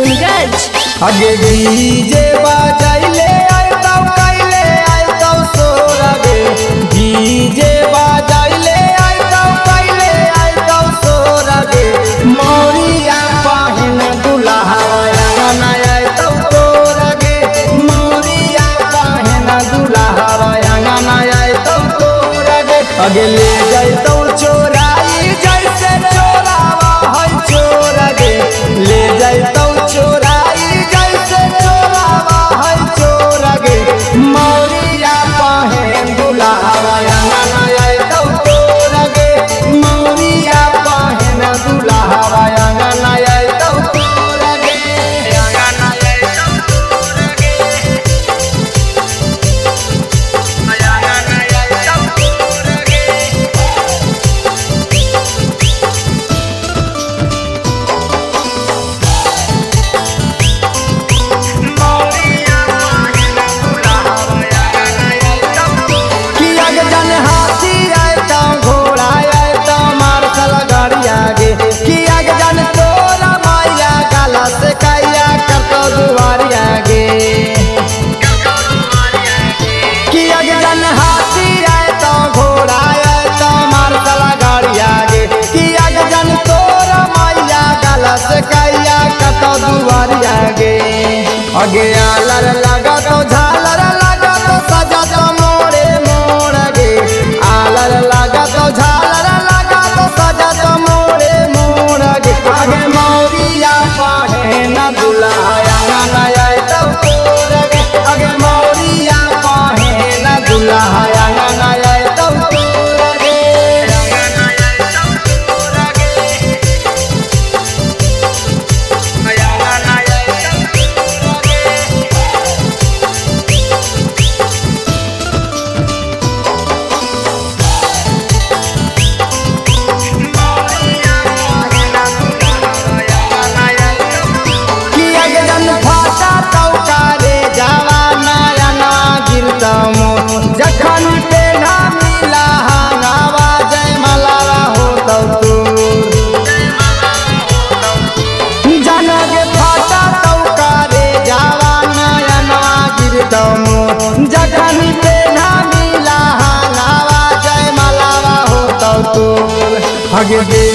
सुनगंज। आगे डीजे बाजाइले आइतो कैले आइतो सोरगे डीजे बाजाइले आइतो कैले आइतो सोरगे मोरिया पाहन दुल्हा ना आइतो तोरगे मोरिया पाहन दुल्हा ना आइतो तोरगे आगे ले जाइतो चोराई जैसे चोरावा है चोरगे ले जाइतो चोराई जैसे चोरावा है चोरगे मोरिया पाहन दुल्हा ना आइतो तोरगे मोरिया पाहन दुल्हा ना आइतो तोरगे आगे आलर लगा तो झालर लगा तो सजा तो मोड़े मोड़ गे आलर लगा तो झालर लगा तो सजा तो मोड़े मोड़ गे आगे मौरिया पाहे न दुल्हा ना आइतो तोरगे आगे मौरिया पाहे न दुल्हा ना आइतो तोरगे जखन पे ना मिला हंगावा जय मलावा हो तू जनग फाटा तौकारे जावा नयनवा गिरतौ जखन पे ना मिला हंगावा जय मलावा हो तू हगे दे